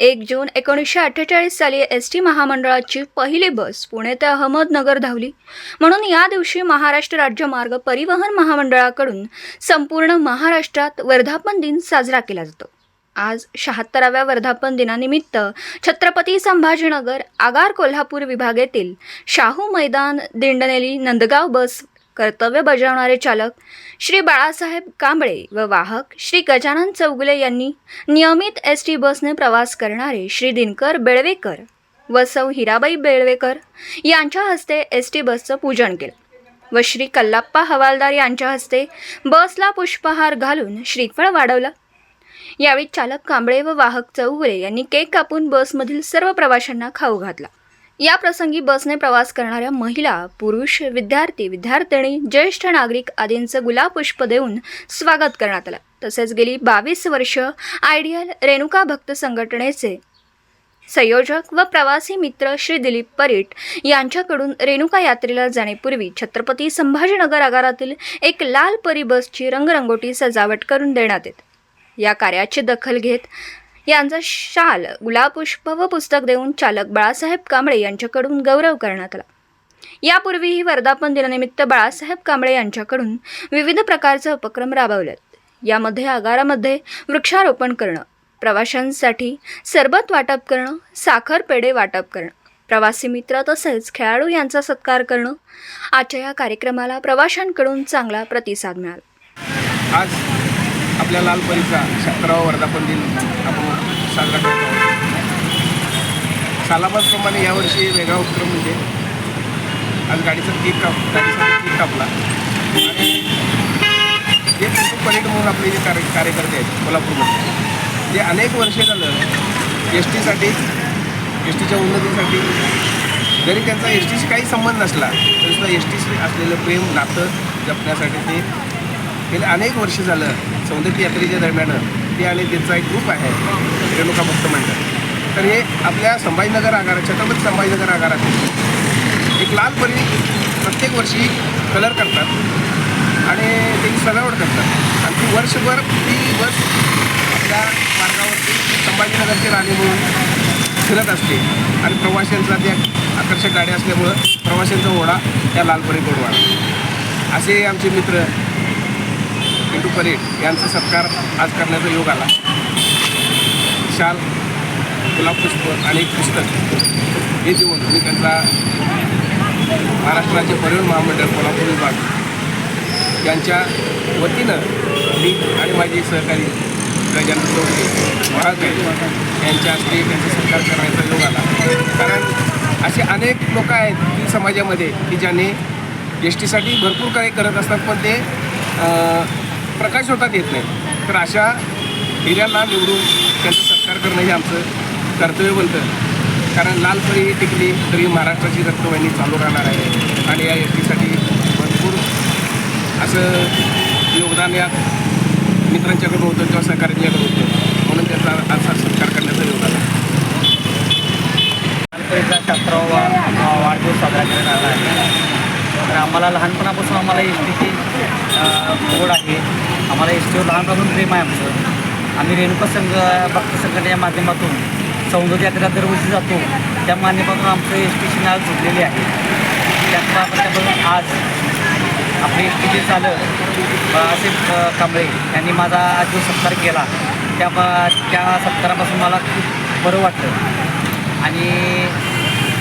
1 जून 1948 साली एस.टी. महामंडळाची पहिली बस पुणे ते अहमदनगर धावली. म्हणून या दिवशी महाराष्ट्र राज्य मार्ग परिवहन महामंडळाकडून संपूर्ण महाराष्ट्रात वर्धापन दिन साजरा केला जातो. आज 76व्या वर्धापन दिनानिमित्त छत्रपती संभाजीनगर आगार कोल्हापूर विभाग येथील शाहू मैदान दिंडनेली नंदगाव बस कर्तव्य बजावणारे चालक श्री बाळासाहेब कांबळे व वाहक श्री गजानन चौगुले यांनी नियमित एस.टी. बसने प्रवास करणारे श्री दिनकर बेळवेकर व सौ हिराबाई बेळवेकर यांच्या हस्ते एस.टी. बसचं पूजन केलं व श्री कल्लाप्पा हवालदार यांच्या हस्ते बसला पुष्पहार घालून श्रीफळ वाढवलं. यावेळी चालक कांबळे व वाहक चौगुले यांनी केक कापून बसमधील सर्व प्रवाशांना खाऊ घातला. या प्रसंगी बसने प्रवास करणाऱ्या महिला, पुरुष, विद्यार्थी, विद्यार्थिनी, ज्येष्ठ नागरिक आदींचं गुलाब पुष्प देऊन स्वागत करण्यात आलं. तसेच गेली 22 वर्ष आयडियल रेणुका भक्त संघटनेचे संयोजक व प्रवासी मित्र श्री दिलीप परीट यांच्याकडून रेणुका यात्रेला जाण्यापूर्वी छत्रपती संभाजीनगर आगारातील एक लाल परी बसची रंगरंगोटी सजावट करून देण्यात येते. या कार्याची दखल घेत यांचा शाल, गुलाबपुष्प व पुस्तक देऊन चालक बाळासाहेब कांबळे यांच्याकडून गौरव करण्यात आला. यापूर्वीही वर्धापन दिनानिमित्त बाळासाहेब कांबळे यांच्याकडून विविध प्रकारचे उपक्रम राबवलेत. यामध्ये आगारामध्ये वृक्षारोपण करणं, प्रवाशांसाठी सरबत वाटप करणं, साखर पेढे वाटप करणं, प्रवासी मित्र तसेच खेळाडू यांचा सत्कार करणं. आजच्या या कार्यक्रमाला प्रवाशांकडून चांगला प्रतिसाद मिळाला. आज आपल्या लाल परीचा 76वा वर्धापन दिन आपण साजरा करतो आहोत. सालाबादप्रमाणे यावर्षी वेगळा उपक्रम म्हणजे आज गाडीचा केक कापला आणि जे पिंटू परेड म्हणून आपले जे कार्यकर्ते आहेत कोल्हापूरमध्ये, जे अनेक वर्षे झालं एस टीच्या उन्नतीसाठी, जरी त्यांचा एस टीशी काही संबंध नसला तरीसुद्धा एस टीशी असलेलं प्रेम नातं जपण्यासाठी ते गेले अनेक वर्ष झालं सौंदर्य यात्रेच्या दरम्यान ते आणि त्यांचा एक ग्रुप आहे रेणुका भक्त मंडळ. तर हे आपल्या संभाजीनगर आगारात, छत्रपती संभाजीनगर आगारात एक लाल परी प्रत्येक वर्षी कलर करतात आणि त्याची सजावट करतात आणि ती वर्षभर ती बस आपल्या मार्गावरती संभाजीनगरची राणी म्हणून फिरत असते आणि प्रवाशांचा त्या आकर्षक गाड्या असल्यामुळं प्रवाशांचा ओढा त्या लाल परी गोडवा. असे आमचे मित्र पिंटू परेड यांचा सत्कार आज करण्याचा योग आला. शाल, गुलाबपुष्प आणि एक पुस्तक हे देऊन मी त्यांचा महाराष्ट्र राज्य परिवहन महामंडळ कोल्हापूर विभाग यांच्या वतीनं मी आणि माझे सहकारी गजानन चौगुले वाहक यांच्या हस्ते त्यांचा सत्कार करण्याचा योग आला. कारण असे अनेक लोक आहेत की समाजामध्ये की ज्यांनी एस टीसाठी भरपूर काही करत असतात पण ते प्रकाश होतात येत नाही. तर अशा हिऱ्यांना निवडून त्यांचा सत्कार करणं हे आमचं कर्तव्य बनतं. कारण लाल परी टिकली तरी महाराष्ट्राची रक्तवाहिनी चालू राहणार आहे आणि या एस टीसाठी भरपूर असं योगदान या मित्रांच्याकडून होतं किंवा सहकार्यांच्याकडून होतं, म्हणून त्याचा असा सत्कार करण्याचा योग आला. लाल परीचा 76वा वाढदिवस साजरा करण्यात आला आहे. तर आम्हाला लहानपणापासून आम्हाला एस टीची ओढ आहे. आम्हाला एस टीवर लहानपासून प्रेम आहे आमचं. आम्ही रेणुका भक्त संघटनेच्या माध्यमातून सौंदर्य यात्रेला दरवर्षी जातो. त्या माध्यमातून आमचं एस टीची नाळ जुडलेली आहे. त्यापासून आज आपले एस टीचे चालक बाळासाहेब कांबळे यांनी माझा आज जो सत्कार केला त्या सत्कारापासून मला खूप बरं वाटतं आणि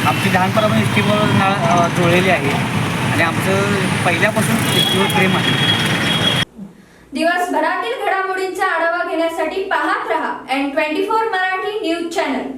आमची लहानपणापासून एस टीवर नाळ जुळलेली आहे आणि आमचं पहिल्यापासून एस टीवर प्रेम आहे. दिवसभरातील घडामोडींचा आढावा घेण्यासाठी पाहत रहा N24 मराठी न्यूज चॅनल.